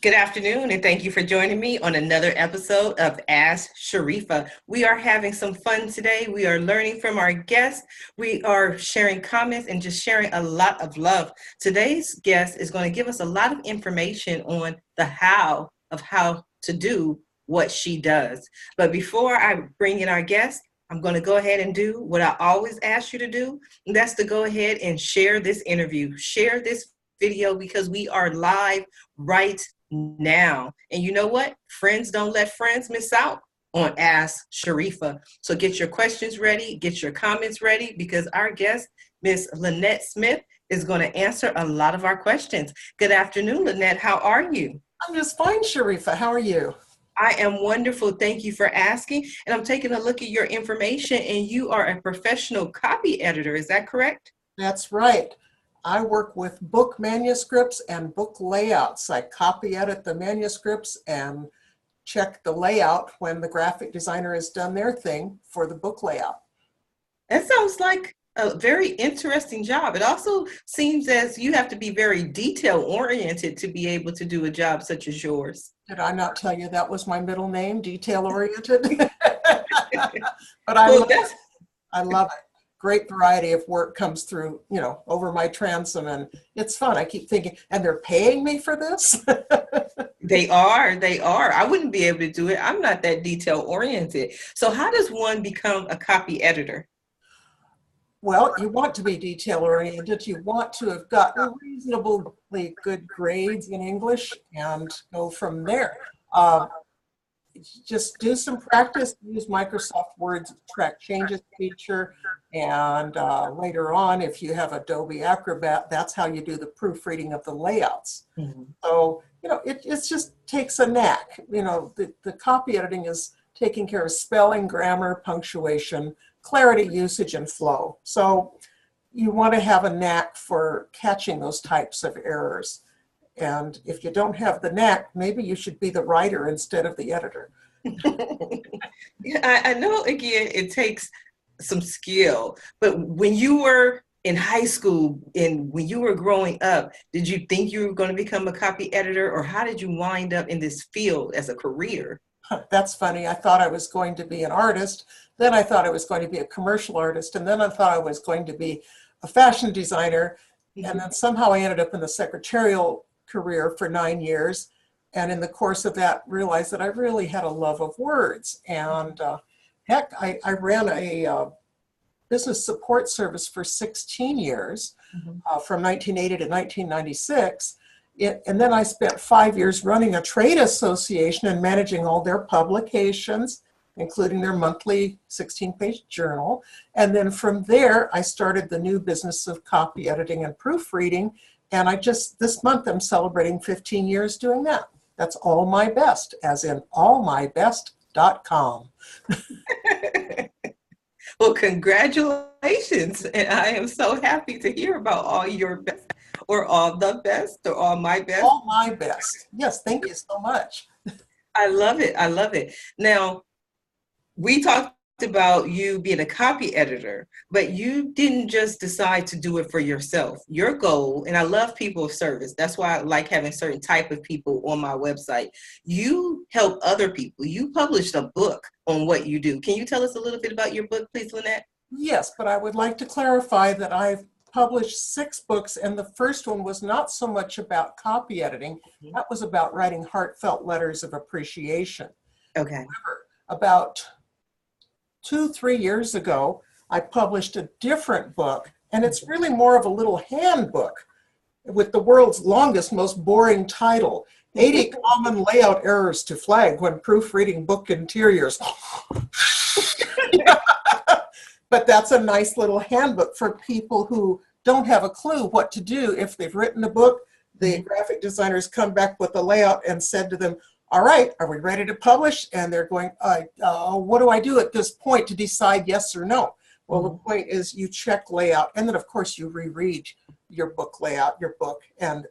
Good afternoon, and thank you for joining me on another episode of Ask Sharifah. We are having some fun today. We are learning from our guests. We are sharing comments and just sharing a lot of love. Today's guest is going to give us a lot of information on the how of how to do what she does. But before I bring in our guest, I'm going to go ahead and do what I always ask you to do, and that's to go ahead and share this interview, share this video, because we are live right now. And you know what? Friends don't let friends miss out on Ask Sharifah. So get your questions ready, get your comments ready, because our guest, Miss Lynette Smith, is going to answer a lot of our questions. Good afternoon, Lynette. How are you? I'm just fine, Sharifah. How are you? I am wonderful. Thank you for asking. And I'm taking a look at your information, and you are a professional copy editor. Is that correct? That's right. I work with book manuscripts and book layouts. I copy edit the manuscripts and check the layout when the graphic designer has done their thing for the book layout. That sounds like a very interesting job. It also seems as you have to be very detail oriented to be able to do a job such as yours. Did I not tell you that was my middle name, detail oriented? But I love it. Great variety of work comes through, over my transom, and it's fun. I keep thinking, and they're paying me for this? They are. I wouldn't be able to do it. I'm not that detail oriented. So how does one become a copy editor? Well, you want to be detail oriented. You want to have gotten reasonably good grades in English and go from there. Just do some practice, use Microsoft Word's track changes feature, and later on, if you have Adobe Acrobat, that's how you do the proofreading of the layouts. Mm-hmm. So, it just takes a knack. The copy editing is taking care of spelling, grammar, punctuation, clarity, usage, and flow. So you want to have a knack for catching those types of errors. And if you don't have the knack, maybe you should be the writer instead of the editor. I know, again, it takes some skill, but when you were in high school and when you were growing up, did you think you were going to become a copy editor, or how did you wind up in this field as a career? That's funny. I thought I was going to be an artist. Then I thought I was going to be a commercial artist. And then I thought I was going to be a fashion designer. Mm-hmm. And then somehow I ended up in the secretarial career for 9 years, and in the course of that realized that I really had a love of words. And heck, I ran a business support service for 16 years, mm-hmm. From 1980 to 1996. And then I spent 5 years running a trade association and managing all their publications, including their monthly 16-page journal. And then from there, I started the new business of copy editing and proofreading. And this month, I'm celebrating 15 years doing that. That's All My Best, as in allmybest.com. Well, congratulations. And I am so happy to hear about all your best, or all the best, or all my best. All my best. Yes, thank you so much. I love it. I love it. Now, we talked about you being a copy editor, but you didn't just decide to do it for yourself. Your goal, and I love people of service, that's why I like having certain type of people on my website. You help other people. You published a book on what you do. Can you tell us a little bit about your book, please, Lynette? Yes, but I would like to clarify that I've published 6 books, and the first one was not so much about copy editing. Mm-hmm. That was about writing heartfelt letters of appreciation. Okay. However, about 2-3 years ago, I published a different book, and it's really more of a little handbook with the world's longest, most boring title, 80 Common Layout Errors to Flag When Proofreading Book Interiors. But that's a nice little handbook for people who don't have a clue what to do if they've written a book. The graphic designers come back with the layout and said to them, all right, are we ready to publish? And they're going, what do I do at this point to decide yes or no? Well, the point is you check layout, and then of course you reread your book layout, your book, and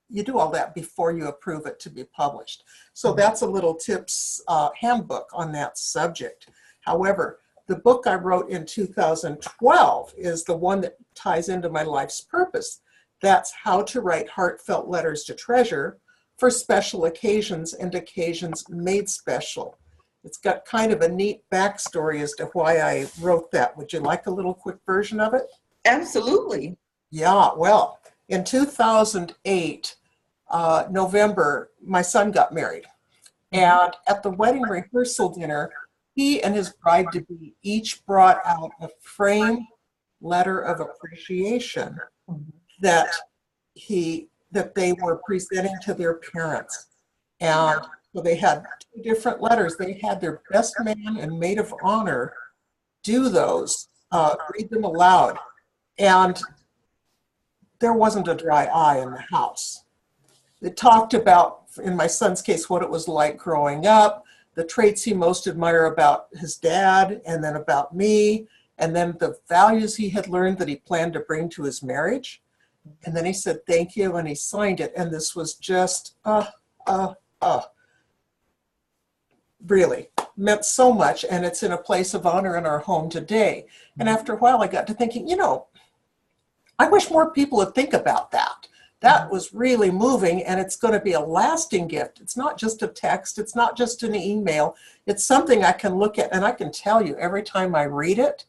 you do all that before you approve it to be published. So that's a little tips handbook on that subject. However, the book I wrote in 2012 is the one that ties into my life's purpose. That's How to Write Heartfelt Letters to Treasure for special occasions and occasions made special. It's got kind of a neat backstory as to why I wrote that. Would you like a little quick version of it? Absolutely. Yeah, well, in 2008, November, my son got married. And at the wedding rehearsal dinner, he and his bride-to-be each brought out a framed letter of appreciation that they were presenting to their parents. And so they had two different letters. They had their best man and maid of honor do those, read them aloud. And there wasn't a dry eye in the house. It talked about, in my son's case, what it was like growing up, the traits he most admired about his dad, and then about me, and then the values he had learned that he planned to bring to his marriage. And then he said, thank you, and he signed it. And this was just, really meant so much. And it's in a place of honor in our home today. And after a while, I got to thinking, I wish more people would think about that. That was really moving, and it's going to be a lasting gift. It's not just a text. It's not just an email. It's something I can look at, and I can tell you every time I read it,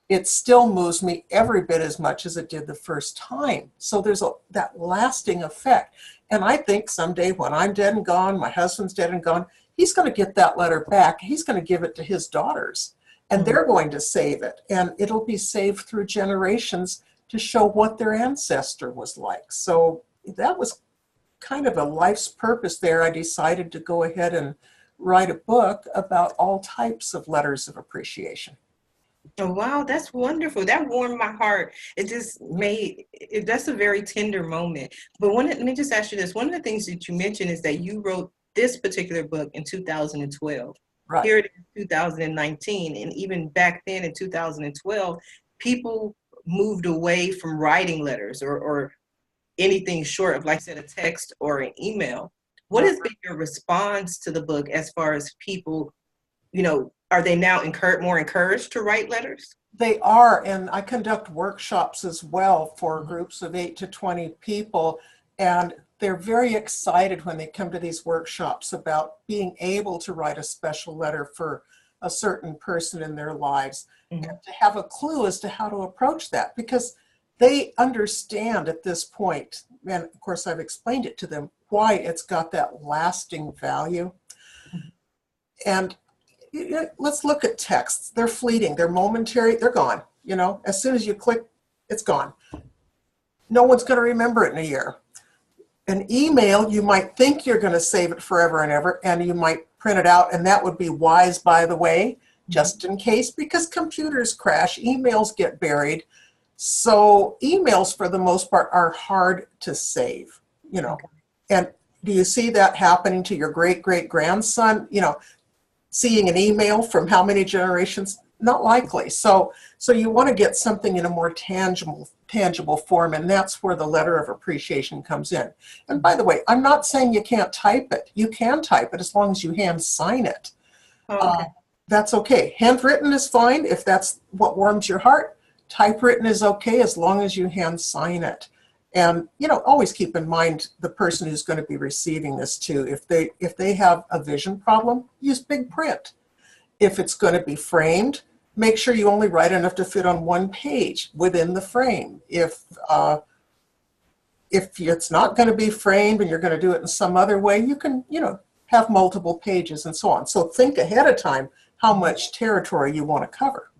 it still moves me every bit as much as it did the first time. So there's that lasting effect. And I think someday when I'm dead and gone, my husband's dead and gone, he's going to get that letter back. He's going to give it to his daughters, and they're going to save it. And it'll be saved through generations to show what their ancestor was like. So that was kind of a life's purpose there. I decided to go ahead and write a book about all types of letters of appreciation. Oh, wow, that's wonderful. That warmed my heart. That's a very tender moment. But let me just ask you this. One of the things that you mentioned is that you wrote this particular book in 2012. Right. Here it is 2019. And even back then in 2012, people moved away from writing letters or anything short of, like I said, a text or an email. What has been your response to the book as far as people, are they now more encouraged to write letters? They are, and I conduct workshops as well for groups of 8 to 20 people, and they're very excited when they come to these workshops about being able to write a special letter for a certain person in their lives, and to have a clue as to how to approach that, because they understand at this point, and of course I've explained it to them, why it's got that lasting value. And let's look at texts. They're fleeting, they're momentary, they're gone. As soon as you click, it's gone. No one's going to remember it in a year. An email, you might think you're going to save it forever and ever, and you might print it out, and that would be wise, by the way, just in case, because computers crash, emails get buried. So emails, for the most part, are hard to save, And do you see that happening to your great-great-grandson? Seeing an email from how many generations? Not likely. So you want to get something in a more tangible form, and that's where the letter of appreciation comes in. And by the way, I'm not saying you can't type it. You can type it as long as you hand sign it. Okay. That's okay. Handwritten is fine if that's what warms your heart. Typewritten is okay as long as you hand sign it. And always keep in mind the person who's going to be receiving this too. If they have a vision problem, use big print. If it's going to be framed, make sure you only write enough to fit on one page within the frame. If it's not going to be framed and you're going to do it in some other way, you can have multiple pages and so on. So think ahead of time how much territory you want to cover.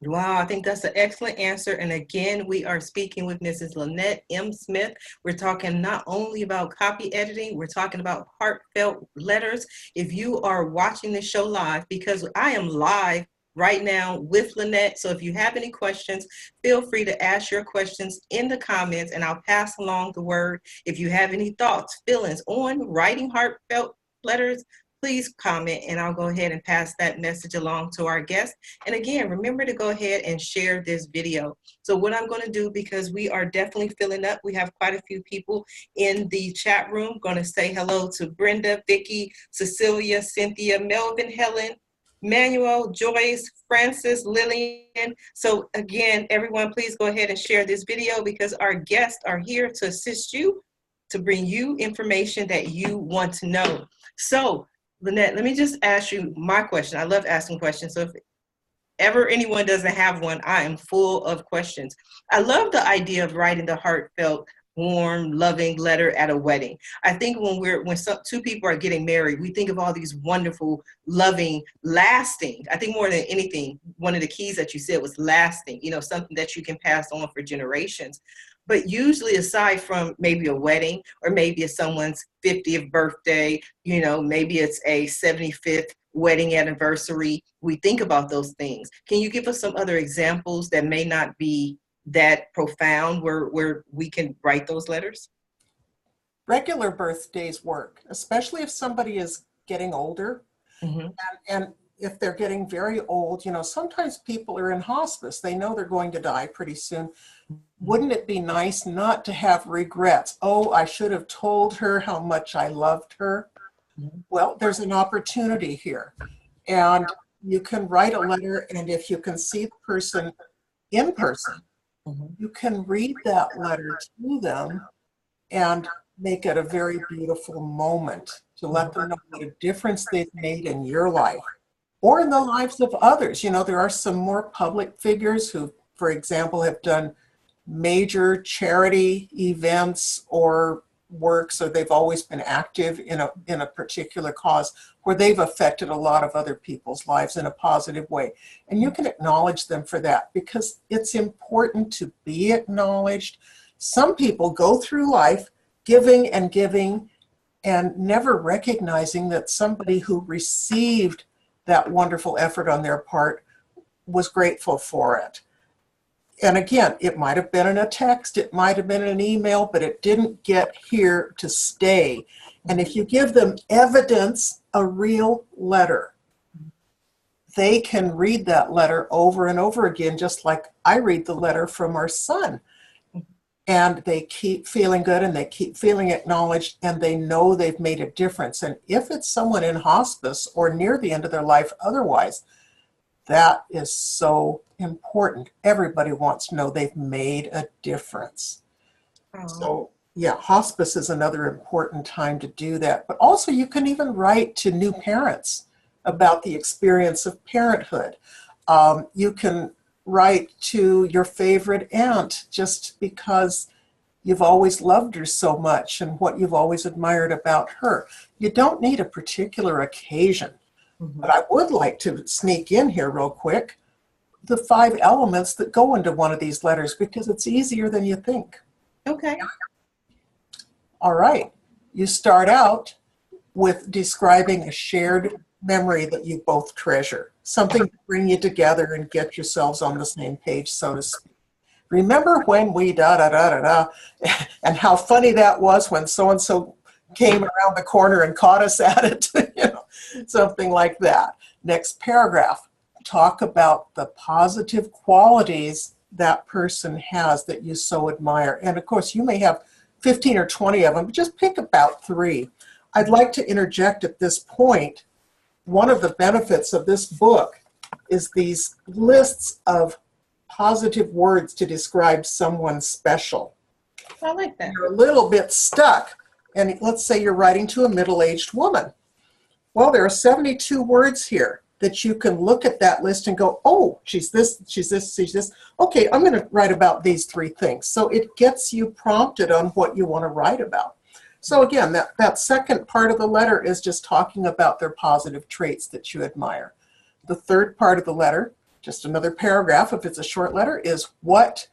Wow, I think that's an excellent answer. And again, we are speaking with Mrs. Lynette M. Smith. We're talking not only about copy editing, we're talking about heartfelt letters. If you are watching the show live, because I am live right now with Lynette, so if you have any questions, feel free to ask your questions in the comments and I'll pass along the word. If you have any thoughts, feelings on writing heartfelt letters, please comment and I'll go ahead and pass that message along to our guest. And again, remember to go ahead and share this video. So what I'm going to do, because we are definitely filling up, we have quite a few people in the chat room. Going to say hello to Brenda, Vicky, Cecilia, Cynthia, Melvin, Helen, Manuel, Joyce, Francis, Lillian. So again, everyone, please go ahead and share this video because our guests are here to assist you to bring you information that you want to know. So, Lynette, let me just ask you my question. I love asking questions. So if ever anyone doesn't have one, I am full of questions. I love the idea of writing the heartfelt, warm, loving letter at a wedding. I think when two people are getting married, we think of all these wonderful, loving, lasting. I think more than anything, one of the keys that you said was lasting, something that you can pass on for generations. But usually, aside from maybe a wedding, or maybe it's someone's 50th birthday, maybe it's a 75th wedding anniversary, we think about those things. Can you give us some other examples that may not be that profound where we can write those letters? Regular birthdays work, especially if somebody is getting older. Mm-hmm. And if they're getting very old, sometimes people are in hospice. They know they're going to die pretty soon. Wouldn't it be nice not to have regrets? Oh, I should have told her how much I loved her. Mm-hmm. Well, there's an opportunity here. And you can write a letter, and if you can see the person in person, mm-hmm. you can read that letter to them and make it a very beautiful moment to let them know what a difference they've made in your life or in the lives of others. There are some more public figures who, for example, have done major charity events or works, or they've always been active in a particular cause where they've affected a lot of other people's lives in a positive way. And you can acknowledge them for that, because it's important to be acknowledged. Some people go through life giving and never recognizing that somebody who received that wonderful effort on their part was grateful for it. And again, it might have been in a text, it might have been in an email, but it didn't get here to stay. And if you give them evidence, a real letter, they can read that letter over and over again, just like I read the letter from our son. And they keep feeling good, and they keep feeling acknowledged, and they know they've made a difference. And if it's someone in hospice or near the end of their life otherwise, that is so important. Everybody wants to know they've made a difference. Oh. So yeah, hospice is another important time to do that. But also you can even write to new parents about the experience of parenthood. You can write to your favorite aunt just because you've always loved her so much and what you've always admired about her. You don't need a particular occasion. Mm-hmm. But I would like to sneak in here real quick the 5 elements that go into one of these letters, because it's easier than you think. Okay. All right. You start out with describing a shared memory that you both treasure, something to bring you together and get yourselves on the same page, so to speak. Remember when we da-da-da-da-da, and how funny that was when so-and-so came around the corner and caught us at it, something like that. Next paragraph, talk about the positive qualities that person has that you so admire. And of course, you may have 15 or 20 of them, but just pick about 3. I'd like to interject at this point, one of the benefits of this book is these lists of positive words to describe someone special. I like that. You're a little bit stuck, and let's say you're writing to a middle-aged woman. Well, there are 72 words here that you can look at that list and go, oh, she's this, she's this, she's this. Okay, I'm going to write about these 3 things. So it gets you prompted on what you want to write about. So again, that second part of the letter is just talking about their positive traits that you admire. The third part of the letter, just another paragraph, if it's a short letter, is what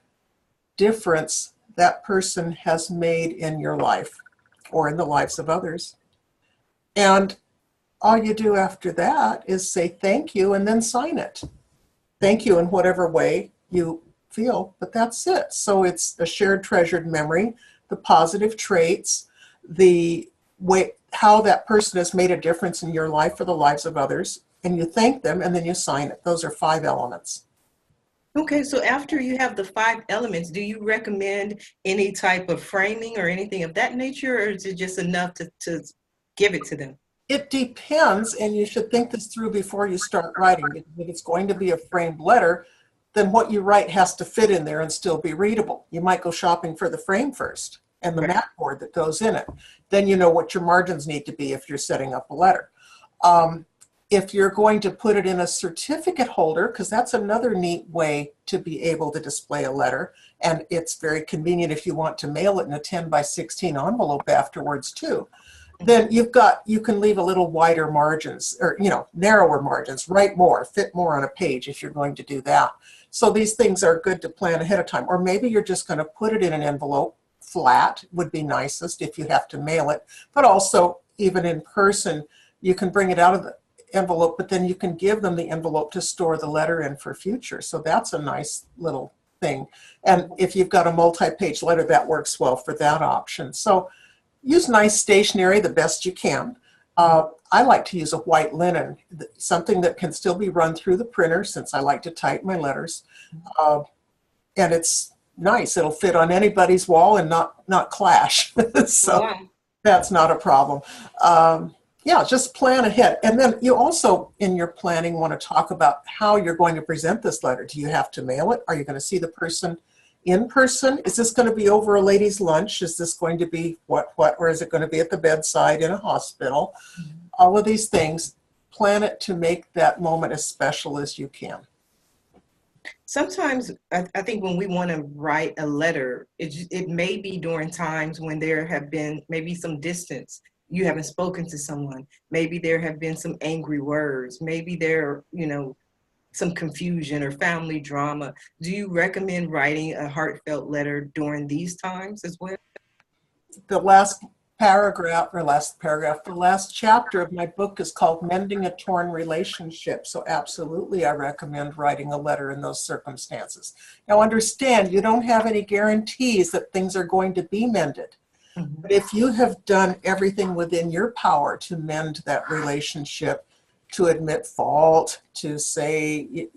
difference that person has made in your life or in the lives of others. And all you do after that is say thank you and then sign it. Thank you in whatever way you feel, but that's it. So it's a shared treasured memory, the positive traits, the way how that person has made a difference in your life or the lives of others, and you thank them and then you sign it. Those are 5 elements. Okay, so after you have the 5 elements, do you recommend any type of framing or anything of that nature, or is it just enough to give it to them? It depends, and you should think this through before you start writing. If it's going to be a framed letter, then what you write has to fit in there and still be readable. You might go shopping for the frame first. and the Right. mat board that goes in it. Then you know what your margins need to be if you're setting up a letter. If you're going to put it in a certificate holder, because that's another neat way to be able to display a letter, and it's very convenient if you want to mail it in a 10 by 16 envelope afterwards too, then you can leave a little wider margins, or narrower margins, write more, fit more on a page if you're going to do that. So these things are good to plan ahead of time. Or maybe you're just going to put it in an envelope. Flat would be nicest if you have to mail it, but also even in person, you can bring it out of the envelope, but then you can give them the envelope to store the letter in for future. So that's a nice little thing. And if you've got a multi-page letter, that works well for that option. So use nice stationery the best you can. I like to use a white linen, something that can still be run through the printer, since I like to type my letters. And it's nice. It'll fit on anybody's wall and not clash. So Wow. that's not a problem. Yeah, just plan ahead. And then you also, in your planning, want to talk about how you're going to present this letter. Do you have to mail it? Are you going to see the person in person? Is this going to be over a ladies' lunch? Is this going to be what, or is it going to be at the bedside in a hospital? All of these things, plan it to make that moment as special as you can. Sometimes I think when we want to write a letter, it may be during times when there have been maybe some distance. You haven't spoken to someone. Maybe there have been some angry words. Maybe there, some confusion or family drama. Do you recommend writing a heartfelt letter during these times as well? The last chapter of my book is called Mending a Torn Relationship. So absolutely, I recommend writing a letter in those circumstances. Now understand, you don't have any guarantees that things are going to be mended. But if you have done everything within your power to mend that relationship, to admit fault, to say,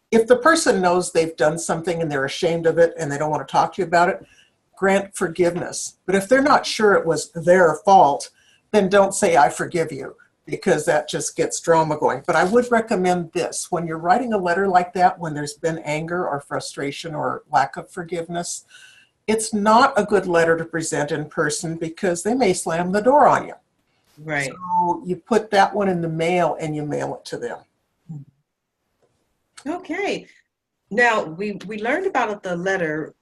if the person knows they've done something and they're ashamed of it and they don't want to talk to you about it, grant forgiveness. But if they're not sure it was their fault, then don't say, I forgive you, because that just gets drama going. But I would recommend this. When you're writing a letter like that, when there's been anger or frustration or lack of forgiveness, it's not a good letter to present in person because they may slam the door on you. Right. So you put that one in the mail and you mail it to them. Okay. Now, we learned about the letter.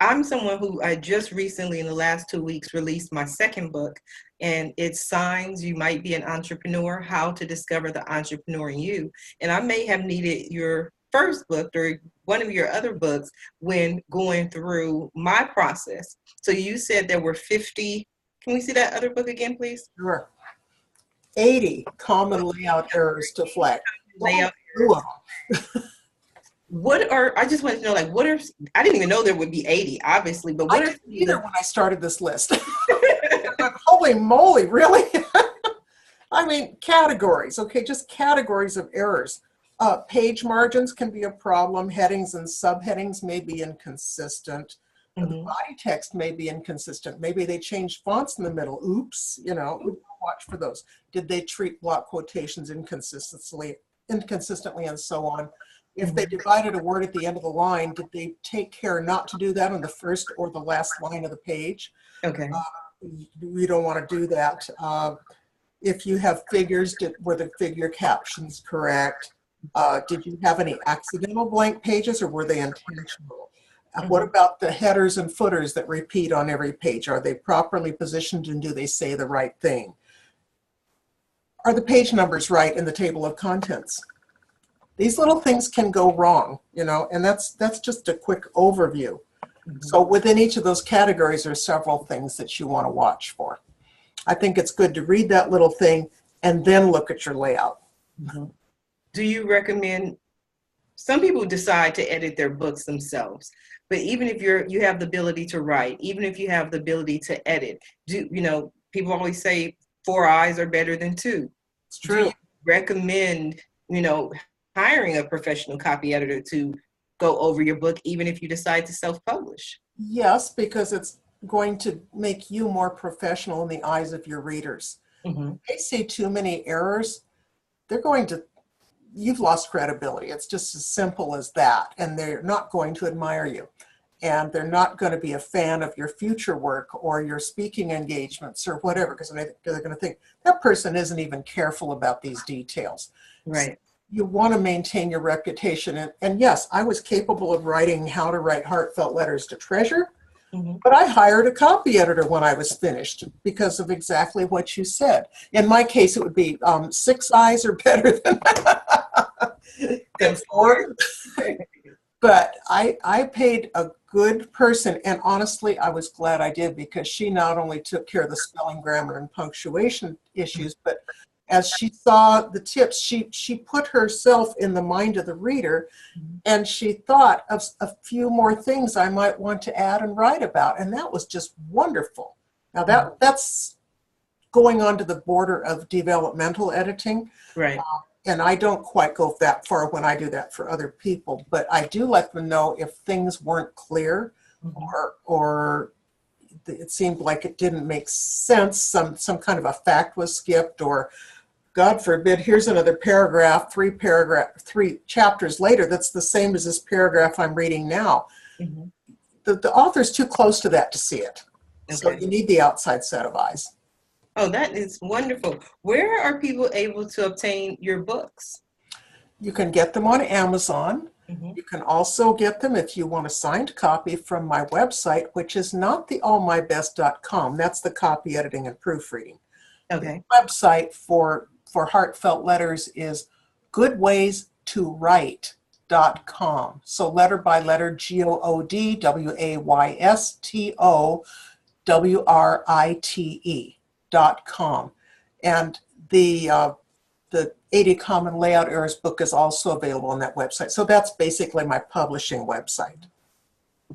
I'm someone who I just recently, in the last 2 weeks, released my second book, and it's Signs You Might Be an Entrepreneur, How to Discover the Entrepreneur in You. And I may have needed your first book or one of your other books when going through my process. So you said there were 50. Can we see that other book again, please? Sure. 80 common layout errors to flag. Layout errors. I just wanted to know, I didn't even know there would be 80, obviously, but I didn't either when I started this list. Holy moly, really? I mean, categories, okay, just categories of errors. Page margins can be a problem. Headings and subheadings may be inconsistent. The body text may be inconsistent. Maybe they changed fonts in the middle. Oops, watch for those. Did they treat block quotations inconsistently, and so on? If they divided a word at the end of the line, did they take care not to do that on the first or the last line of the page? Okay. We don't want to do that. If you have figures, were the figure captions correct? Did you have any accidental blank pages, or were they intentional? What about the headers and footers that repeat on every page? Are they properly positioned, and do they say the right thing? Are the page numbers right in the table of contents? These little things can go wrong, and that's just a quick overview. So within each of those categories, there's several things that you want to watch for. I think it's good to read that little thing and then look at your layout. Do you recommend, some people decide to edit their books themselves, but even if you have the ability to write, even if you have the ability to edit, people always say 4 eyes are better than 2. It's true. Do you recommend, hiring a professional copy editor to go over your book, even if you decide to self-publish? Yes, because it's going to make you more professional in the eyes of your readers. If they see too many errors, you've lost credibility. It's just as simple as that, and they're not going to admire you. and they're not going to be a fan of your future work or your speaking engagements or whatever, because they're going to think that person isn't even careful about these details. So Right. you want to maintain your reputation. And yes, I was capable of writing How to Write Heartfelt Letters to Treasure, Mm-hmm. but I hired a copy editor when I was finished because of exactly what you said. In my case, it would be 6 eyes are better than 4. But I paid a good person, and honestly, I was glad I did, because she not only took care of the spelling, grammar, and punctuation issues, but as she saw the tips, she put herself in the mind of the reader, and she thought of a few more things I might want to add and write about, and that was just wonderful. Now that's going on to the border of developmental editing. Right. And I don't quite go that far when I do that for other people, but I do let them know if things weren't clear, or it seemed like it didn't make sense, some kind of a fact was skipped, or God forbid, here's another paragraph, 3 chapters later, that's the same as this paragraph I'm reading now. Mm-hmm. The author's too close to that to see it. So Okay. you need the outside set of eyes. Oh, that is wonderful. Where are people able to obtain your books? You can get them on Amazon. Mm-hmm. You can also get them, if you want a signed copy, from my website, which is not the allmybest.com. That's the copy editing and proofreading. Okay. The website for Heartfelt Letters is goodwaystowrite.com. So letter by letter, GOODWAYSTOWRITE.com. And the 80 Common Layout Errors book is also available on that website. So that's basically my publishing website.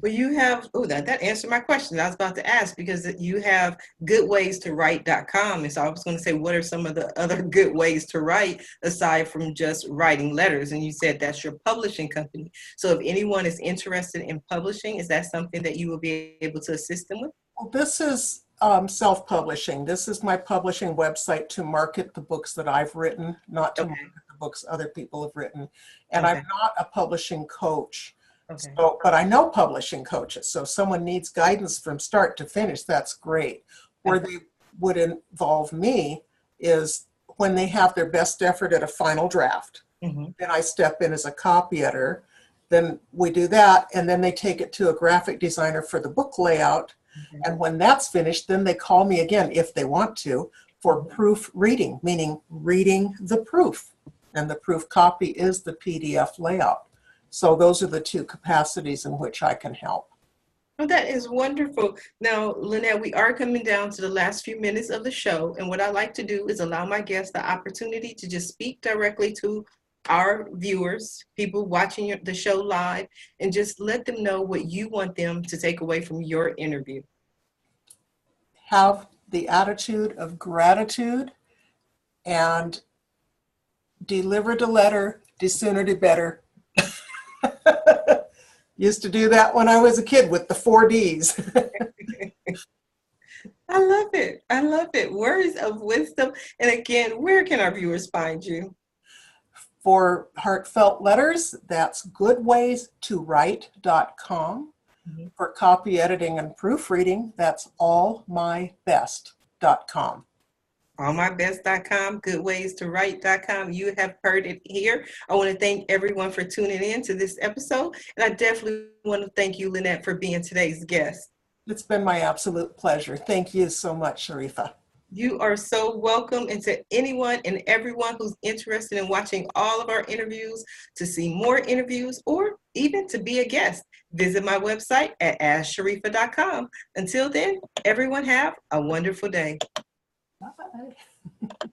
Well, you have, that answered my question. I was about to ask, because you have goodwaystowrite.com. And so I was going to say, what are some of the other good ways to write aside from just writing letters? And you said that's your publishing company. So if anyone is interested in publishing, is that something that you will be able to assist them with? Well, this is self-publishing. This is my publishing website to market the books that I've written, not to market the books other people have written. And I'm not a publishing coach. Okay. So, but I know publishing coaches. So if someone needs guidance from start to finish, that's great. Where they would involve me is when they have their best effort at a final draft. Mm-hmm. Then I step in as a copy editor. Then we do that, and then they take it to a graphic designer for the book layout. Mm-hmm. And when that's finished, then they call me again, if they want to, for proof reading, meaning reading the proof. And the proof copy is the PDF layout. So those are the 2 capacities in which I can help. Oh, that is wonderful. Now, Lynette, we are coming down to the last few minutes of the show. And what I like to do is allow my guests the opportunity to just speak directly to our viewers, people watching the show live, and just let them know what you want them to take away from your interview. Have the attitude of gratitude and deliver the letter, the sooner the better. Used to do that when I was a kid with the 4 Ds. I love it. I love it. Words of wisdom. And again, where can our viewers find you? For Heartfelt Letters, that's goodwaystowrite.com. Mm-hmm. For copy editing and proofreading, that's allmybest.com. allmybest.com, goodwaystowrite.com. You have heard it here. I want to thank everyone for tuning in to this episode. And I definitely want to thank you, Lynette, for being today's guest. It's been my absolute pleasure. Thank you so much, Sharifah. You are so welcome. And to anyone and everyone who's interested in watching all of our interviews, to see more interviews, or even to be a guest, visit my website at AskSharifah.com. Until then, everyone have a wonderful day. Bye.